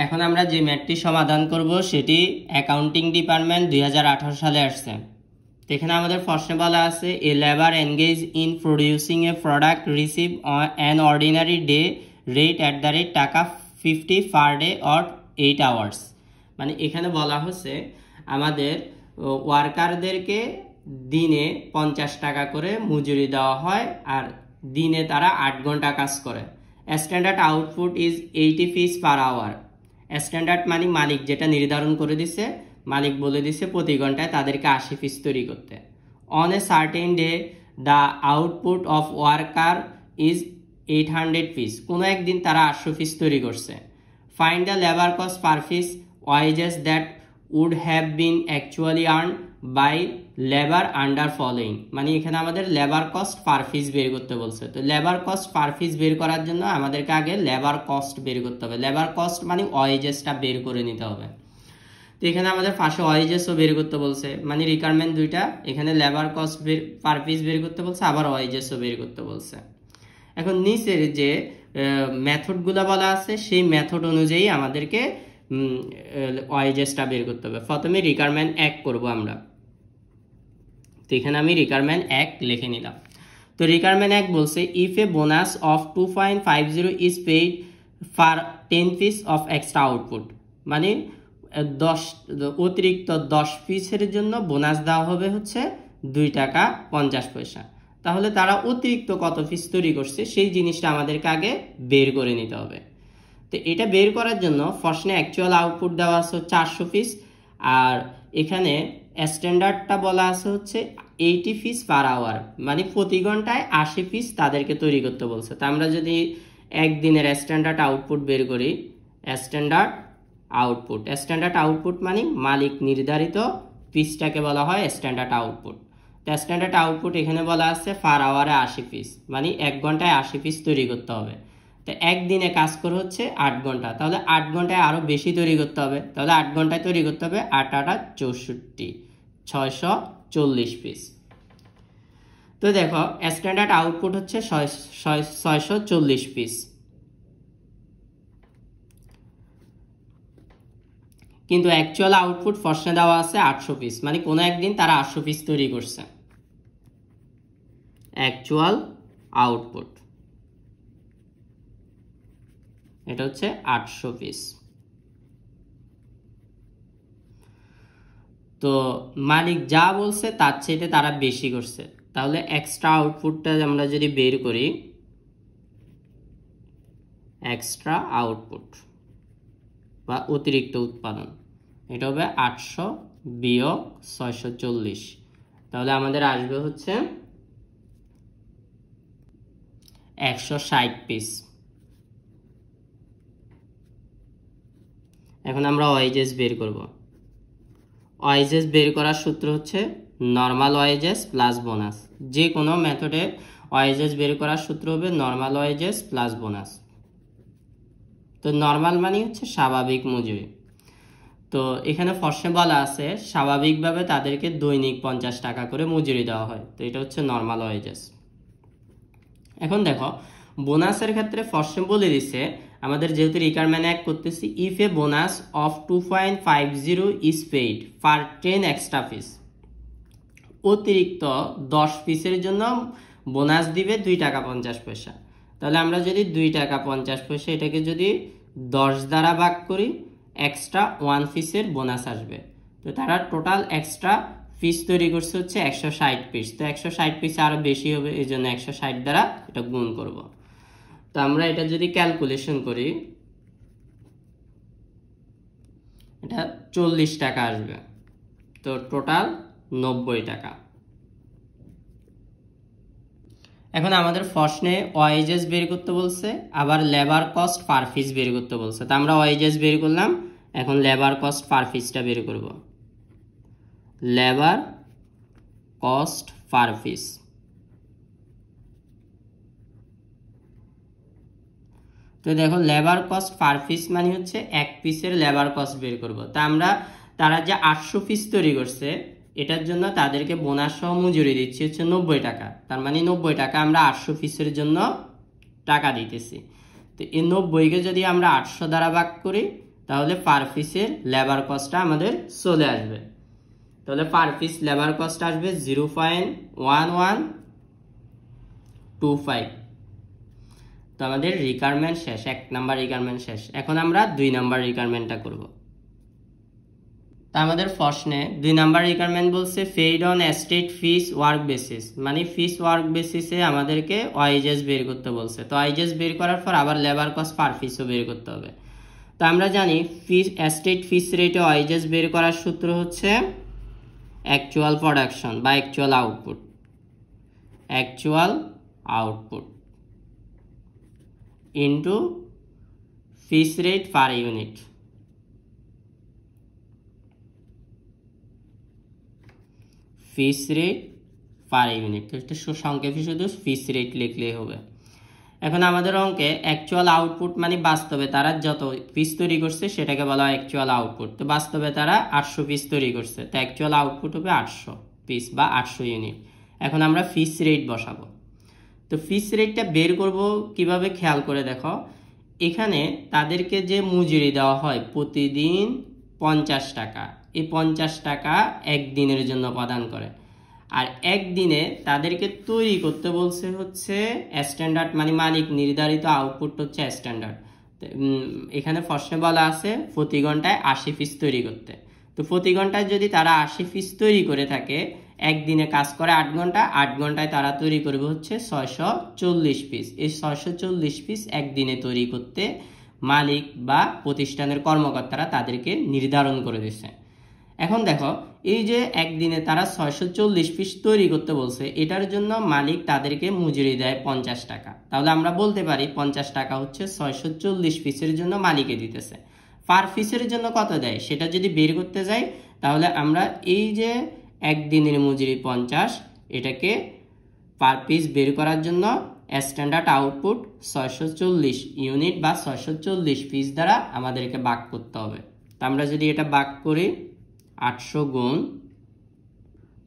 এখন আমরা যে ম্যাথটি সমাধান করব সেটি অ্যাকাউন্টিং ডিপার্টমেন্ট 2018 সালে আসছে। তো এখানে আমাদের প্রশ্নে বলা আছে a labour engage in producing a product receive an ordinary day rate at the rate টাকা 50 পার ডে অর 8 আওয়ার্স। মানে এখানে বলা হচ্ছে আমাদের ওয়ার্কারদেরকে দিনে 50 টাকা করে মজুরি দেওয়া হয় আর দিনে তারা 8 ঘন্টা কাজ করে। Standard output is 80 piece per hour. Standard মানে মালিক যেটা নির্ধারণ করে দিছে, মালিক বলে দিছে প্রতি ঘন্টায় তাদেরকে 80 পিস তৈরি করতে। On a certain day the output of worker is 800 piece. কোনো একদিন তারা 800 পিস তৈরি করছে। Find the labour cost per piece wages that would have been actually earn by labour under following. মানে এখানে আমাদের লেবার কস্ট পার পিস বের করতে বলছে। তো লেবার কস্ট পার পিস বের করার জন্য আমাদেরকে আগে লেবার কস্ট বের করতে হবে। লেবার কস্ট মানে ওয়াইজেসটা বের করে নিতে হবে। তো এখানে আমাদের পাশে ওয়াইজেসও বের করতে বলছে, মানে রিকোয়ারমেন্ট দুইটা, এখানে লেবার কস্ট বের পার পিস বের করতে বলছে, আবার ওয়াইজেসও বের করতে বলছে। এখন নিচের যে মেথডগুলো বলা আছে সেই মেথড অনুযায়ী আমাদেরকে ওয়াইজেসটা বের করতে হবে। প্রথমে রিকোয়ারমেন্ট 1 করব আমরা। তো এখানে আমি রিকোয়ারমেন্ট 1 লিখে নিলাম। তো রিকোয়ারমেন্ট 1 বলছে if A bonus of 2.50 is paid for 10 piece of extra output. মানে 10 অতিরিক্ত 10 পিসের জন্য বোনাস দেওয়া হবে হচ্ছে 2 টাকা 50 পয়সা। তাহলে তারা অতিরিক্ত কত পিস তৈরি করছে সেই জিনিসটা আমাদেরকে আগে বের করে নিতে হবে। তো এটা বের করার জন্য প্রশ্নে অ্যাকচুয়াল আউটপুট দেওয়া আছে 400 পিস আর এখানে স্ট্যান্ডার্ডটা বলা আছে হচ্ছে 80 পিস পার আওয়ার, মানে প্রতি ঘন্টায় 80 পিস তাদেরকে তৈরি করতে বলছে। তো আমরা যদি একদিনের স্ট্যান্ডার্ড আউটপুট বের করি, স্ট্যান্ডার্ড আউটপুট মানে মালিক নির্ধারিত পিসটাকে বলা হয় স্ট্যান্ডার্ড আউটপুট। তো স্ট্যান্ডার্ড আউটপুট এখানে বলা আছে পার আওয়ারে 80 পিস, মানে 1 ঘন্টায় 80 পিস তৈরি করতে হবে। তো একদিনে কাজ করে হচ্ছে 8 ঘন্টা, তাহলে 8 ঘন্টায় আরো বেশি তৈরি করতে হবে। তাহলে 8 ঘন্টায় তৈরি করতে হবে 8 8 64, 640 পিস। তো দেখো স্ট্যান্ডার্ড আউটপুট হচ্ছে 640 পিস, কিন্তু অ্যাকচুয়াল আউটপুট প্রশ্নে দেওয়া আছে 800 পিস, মানে কোনো একদিন তারা 800 পিস তৈরি করছে। অ্যাকচুয়াল আউটপুট এটা হচ্ছে 800 পিস। তো মালিক যা বলছে তার চেয়ে তারা বেশি করছে, তাহলে এক্সট্রা আউটপুটটা আমরা যদি বের করি, এক্সট্রা আউটপুট বা অতিরিক্ত উৎপাদন এটা হবে 800 বিয়োগ 640, তাহলে আমাদের আসবে হচ্ছে 160 পিস। এখন আমরা ওয়াইজেস বের করব। ওয়াইজেস বের করার সূত্র হচ্ছে নর্মাল ওয়াইজেস প্লাস বোনাস। যে কোনো মেথডে ওয়াইজেস বের করার সূত্র হবে নর্মাল ওয়াইজেস প্লাস বোনাস। তো নর্মাল মানে হচ্ছে স্বাভাবিক মজুরি। তো এখানে প্রশ্নে বলা আছে স্বাভাবিকভাবে তাদেরকে দৈনিক 50 টাকা করে মজুরি দেওয়া হয়, তো এটা হচ্ছে নর্মাল ওয়াইজেস। এখন দেখো বোনাসের ক্ষেত্রে প্রশ্নে বলে দিছে আমাদের যেহেতু রিকোয়ারমেন্ট 1 করতেছি, if A bonus of 2.50 is paid for 10 extra piece. অতিরিক্ত 10 পিসের জন্য বোনাস দিবে 2 টাকা 50 পয়সা। তাহলে আমরা যদি 2 টাকা 50 পয়সা এটাকে যদি 10 দ্বারা ভাগ করি, এক্সট্রা 1 পিসের বোনাস আসবে। তো তারা টোটাল এক্সট্রা পিস তৈরি করছে হচ্ছে 160 পিস। তো 160 পিস আরো বেশি হবে, এই জন্য 160 দ্বারা এটা গুণ করব। তো আমরা এটা যদি ক্যালকুলেশন করি, এটা 40 টাকা আসবে। তো টোটাল 90 টাকা। এখন আমাদের প্রশ্নে ওয়াইজেস বের করতে বলছে, আবার লেবার কস্ট পার পিস বের করতে বলছে। তো আমরা ওয়াইজেস বের করলাম, এখন লেবার কস্ট পার পিসটা বের করব। লেবার কস্ট পার পিস, তো দেখো লেবার কস্ট পার পিস মানে হচ্ছে 1 পিসের লেবার কস্ট বের করব। তা আমরা তারা যে 800 পিস তৈরি করছে এটার জন্য তাদেরকে বোনাস সহ মজুরি দিচ্ছি হচ্ছে 90 টাকা। তার মানে 90 টাকা আমরা 800 পিসের জন্য টাকা দিতেছি। তো এই 90 কে যদি আমরা 800 দ্বারা ভাগ করি তাহলে পার পিসের লেবার কস্টটা আমাদের চলে আসবে। তাহলে পার পিস লেবার কস্ট আসবে 0.1125। তো আমাদের রিকোয়ারমেন্ট শেষ, 1 নাম্বার রিকোয়ারমেন্ট শেষ। এখন আমরা 2 নাম্বার রিকোয়ারমেন্টটা করব। তা আমাদের প্রশ্নে 2 নাম্বার রিকোয়ারমেন্ট বলছে paid on straight piece work basis, মানে ফিস ওয়ার্ক বেসিসে আমাদেরকে ওয়াইজেস বের করতে বলছে। তো ওয়াইজেস বের করার পর আবার লেবার কস্ট পার পিসও বের করতে হবে। তো আমরা জানি ফিস স্টেট ফিস রেটে ওয়াইজেস বের করার সূত্র হচ্ছে অ্যাকচুয়াল প্রোডাকশন বা অ্যাকচুয়াল আউটপুট ইনটু ফিস রেট পার ইউনিট। ফিস রেট পার ইউনিট, এটা সংক্ষেপে শুধু ফিস রেট লিখলেই হবে। এখন আমাদের অঙ্কে অ্যাকচুয়াল আউটপুট মানে বাস্তবে তারা যত পিস তৈরি করছে সেটাকে বলা হয় অ্যাকচুয়াল আউটপুট। তো বাস্তবে তারা 800 পিস তৈরি করছে, তো অ্যাকচুয়াল আউটপুট হবে 800 পিস বা 800 ইউনিট। এখন আমরা ফিস রেট বসাবো। তো ফিস রেটটা বের করব কিভাবে, খেয়াল করে দেখো, এখানে তাদেরকে যে মজুরি দেওয়া হয় প্রতিদিন 50 টাকা, এই 50 টাকা একদিনের জন্য প্রদান করে। আর একদিনে তাদেরকে তৈরি করতে বলছে হচ্ছে স্ট্যান্ডার্ড, মানে মালিক নির্ধারিত আউটপুট হচ্ছে স্ট্যান্ডার্ড। এখানে প্রশ্নে বলা আছে প্রতি ঘন্টায় 80 পিস তৈরি করতে। তো প্রতি ঘন্টায় যদি তারা 80 পিস তৈরি করে থাকে, একদিনে কাজ করে 8 ঘন্টা, 8 ঘন্টায় তারা তৈরি করবে হচ্ছে 640 পিস। এই 640 পিস একদিনে তৈরি করতে মালিক বা প্রতিষ্ঠানের কর্মকর্তারা তাদেরকে নির্ধারণ করে দিচ্ছে। এখন দেখো, এই যে একদিনে তারা 640 পিস তৈরি করতে বলছে, এটার জন্য মালিক তাদেরকে মজুরি দেয় 50 টাকা। তাহলে আমরা বলতে পারি 50 টাকা হচ্ছে 640 পিসের জন্য মালিকে দিতেছে। পার পিসের জন্য কত দেয় সেটা যদি বের করতে যাই, তাহলে আমরা এই যে একদিনের মজুরি 50, এটাকে পার পিস বের করার জন্য স্ট্যান্ডার্ড আউটপুট 640 ইউনিট বা 640 পিস দ্বারা আমাদেরকে ভাগ করতে হবে। তো আমরা যদি এটা ভাগ করি 800 গুণ,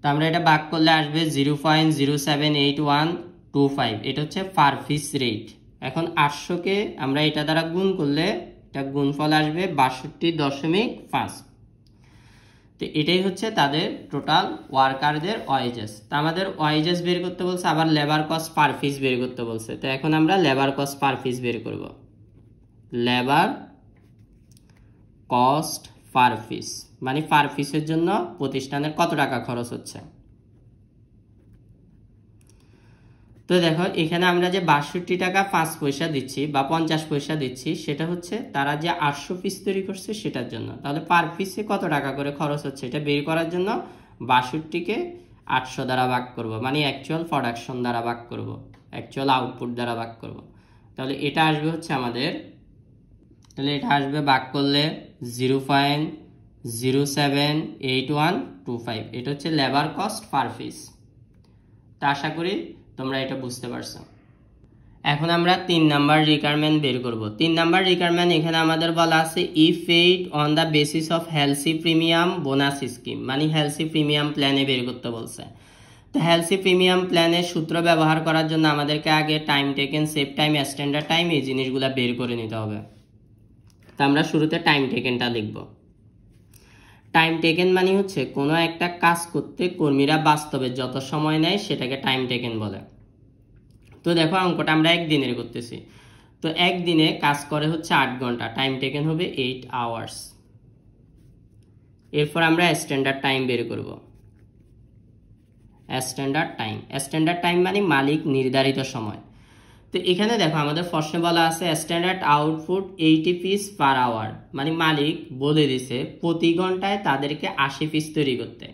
তো আমরা এটা ভাগ করলে আসবে 0.078125, এটা হচ্ছে পার পিস রেট। এখন 800কে আমরা এটা দ্বারা গুণ করলে এটা গুণফল আসবে 62.5। তো এটাই হচ্ছে তাদের টোটাল ওয়ার্কারদের ওয়াইজেস। তো আমাদের ওয়াইজেস বের করতে বলছে, আবার লেবার কস্ট পার পিস বের করতে বলছে। তো এখন আমরা লেবার কস্ট পার পিস বের করব। লেবার কস্ট পার পিস মানে পার পিসের জন্য প্রতিষ্ঠানের কত টাকা খরচ হচ্ছে। তো দেখো, এখানে আমরা যে 62 টাকা 5 পয়সা দিচ্ছি বা 50 পয়সা দিচ্ছি, সেটা হচ্ছে তারা যে 800 পিস তৈরি করছে সেটার জন্য। তাহলে পার পিসে কত টাকা করে খরচ হচ্ছে এটা বের করার জন্য 62কে 800 দ্বারা ভাগ করব, মানে অ্যাকচুয়াল প্রোডাকশন দ্বারা ভাগ করব, অ্যাকচুয়াল আউটপুট দ্বারা ভাগ করব। তাহলে এটা আসবে হচ্ছে আমাদের, তাহলে এটা আসবে ভাগ করলে 0.078125, এটা হচ্ছে লেবার কস্ট পার পিস। তা আশা করি তোমরা এটা বুঝতে পারছো। এখন আমরা 3 নাম্বার রিকোয়ারমেন্ট বের করব। 3 নাম্বার রিকোয়ারমেন্ট এখানে আমাদের বলা আছে if paid on the basis of Halsey premium bonus scheme, মানে হেলসি প্রিমিয়াম প্ল্যানে বের করতে বলছে। তো হেলসি প্রিমিয়াম প্ল্যানের সূত্র ব্যবহার করার জন্য আমাদেরকে আগে time taken, save time, standard time এই জিনিসগুলো বের করে নিতে হবে। তো আমরা শুরুতে টাইম টেকেনটা লিখব। টাইম টেকেন মানে হচ্ছে কোনো একটা কাজ করতে কর্মীরা বাস্তবে যত সময় নেয় সেটাকে টাইম টেকেন বলে। তো দেখো, অঙ্কটা আমরা একদিনের করতেছি। তো একদিনে কাজ করে হচ্ছে 8 ঘন্টা, টাইম টেকেন হবে 8 আওয়ার্স। এরপর আমরা স্ট্যান্ডার্ড টাইম বের করব। স্ট্যান্ডার্ড টাইম মানে মালিক নির্ধারিত সময়। তো এখানে দেখো, আমাদের প্রশ্নে বলা আছে standard output 80 piece per hour, মানে মালিক বলে দিছে প্রতি ঘন্টায় তাদেরকে 80 পিস তৈরি করতে।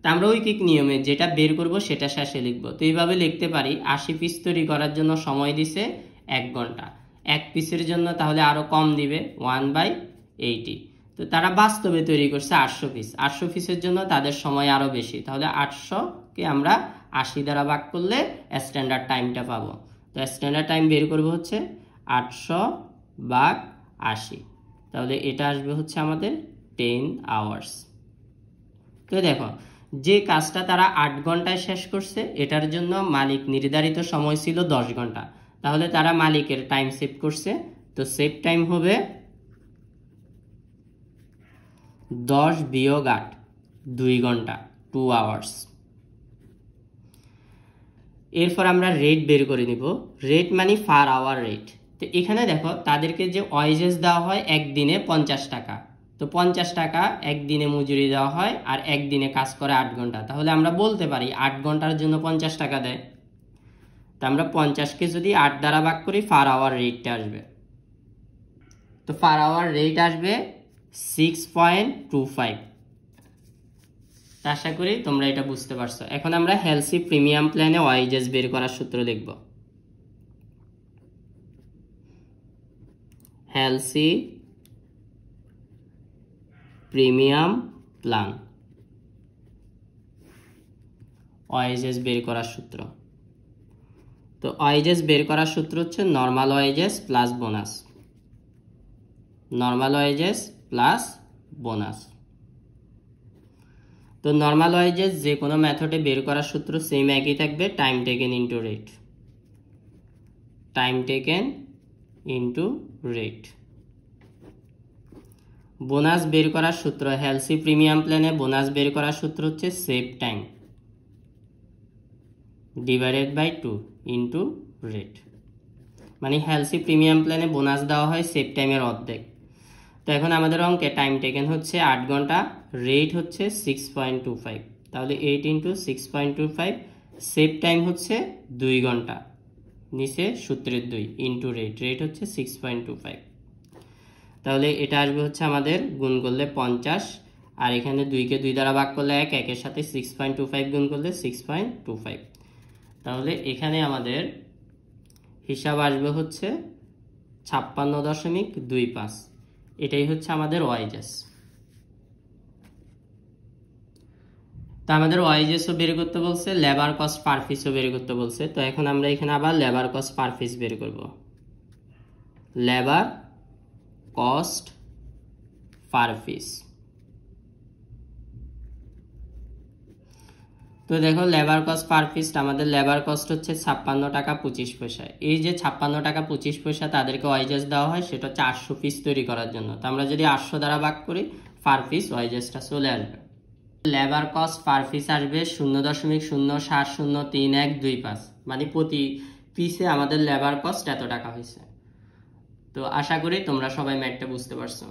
তো আমরা ঐকিক নিয়মে যেটা বের করব সেটা শেষে লিখব। তো এইভাবে লিখতে পারি 80 পিস তৈরি করার জন্য সময় দিছে 1 ঘন্টা, 1 পিসের জন্য তাহলে আরো কম দিবে 1/80। তো তারা বাস্তবে তৈরি করছে 800 পিস, 800 পিসের জন্য তাদের সময় আরো বেশি, তাহলে 800কে আমরা 80 দ্বারা ভাগ করলে স্ট্যান্ডার্ড টাইমটা পাবো। তো স্ট্যান্ডার্ড টাইম বের করবো হচ্ছে 800/80, তাহলে এটা আসবে হচ্ছে আমাদের 10 আওয়ার্স। তো দেখো, যে কাজটা তারা 8 ঘন্টায় শেষ করছে এটার জন্য মালিক নির্ধারিত সময় ছিল 10 ঘন্টা, তাহলে তারা মালিকের টাইম সেভ করছে। তো সেভ টাইম হবে 10 বিয়োগ 8 2 ঘন্টা 2 আওয়ার্স। এরপর আমরা রেট বের করে নিব। রেট মানে পার আওয়ার রেট। তো এখানে দেখো তাদেরকে যে ওয়াইজেস দেওয়া হয় একদিনে 50 টাকা, তো 50 টাকা একদিনে মজুরি দেওয়া হয় আর একদিনে কাজ করে 8 ঘন্টা। তাহলে আমরা বলতে পারি 8 ঘন্টার জন্য 50 টাকা দেয়। তো আমরা 50কে যদি 8 দ্বারা ভাগ করি পার আওয়ার রেটটা আসবে। তো পার আওয়ার রেট আসবে 6.25। আশা করি তোমরা এটা বুঝতে পারছো। এখন আমরা হেলসি প্রিমিয়াম প্ল্যানে ওয়াইজেস বের করার সূত্র লিখব। হেলসি প্রিমিয়াম প্ল্যান ওয়াইজেস বের করার সূত্র। তো ওয়াইজেস বের করার সূত্র হচ্ছে normal wages plus bonus. Normal wages plus bonus. তো নর্মাল ওয়াইজেস যে কোনো মেথডে বের করার সূত্র সেম একই থাকবে, time taken into rate. Time taken into rate. Bonus বের করার সূত্র হেলসি প্রিমিয়াম প্ল্যানে বোনাস বের করার সূত্র হচ্ছে save time divided by 2 into rate. মানে হেলসি প্রিমিয়াম প্ল্যানে বোনাস দেওয়া হয় সেভ টাইমের অর্ধেক। তো এখন আমাদের অঙ্কে টাইম টেকেন হচ্ছে 8 ঘন্টা, রেট হচ্ছে 6.25। তাহলে 8 ইন্টু 6.25, সেভ টাইম হচ্ছে 2 ঘন্টা, নিচে সূত্রের 2 ইন্টু রেট, রেট হচ্ছে 6.25। তাহলে এটা আসবে হচ্ছে আমাদের গুণ করলে 50, আর এখানে 2কে 2 দ্বারা ভাগ করলে 1, একের সাথে 6.25 গুণ করলে 6.25। তাহলে এখানে আমাদের হিসাব আসবে হচ্ছে 56.25। এটাই হচ্ছে আমাদের ওয়াইজেস। তো আমাদের ওয়াইজেসও বের করতে বলছে, লেবার কস্ট পার পিসও বের করতে বলছে। তো এখন আমরা এখানে আবার লেবার কস্ট পার পিস বের করব। Labour cost per piece. তো দেখো লেবার কস্ট পার পিস, আমাদের লেবার কস্ট হচ্ছে 56 টাকা 25 পয়সা। এই যে 56 টাকা 25 পয়সা তাদেরকে ওয়াইজেস দেওয়া হয়, সেটা হচ্ছে 800 পিস তৈরি করার জন্য। তো আমরা যদি 800 দ্বারা ভাগ করি পার পিস ওয়াইজেসটা চলে আসবে। লেবার কস্ট পার পিস আসবে 0.0703125, মানে প্রতি পিসে আমাদের লেবার কস্ট এত টাকা হয়েছে। তো আশা করি তোমরা সবাই ম্যাথটা বুঝতে পারছো।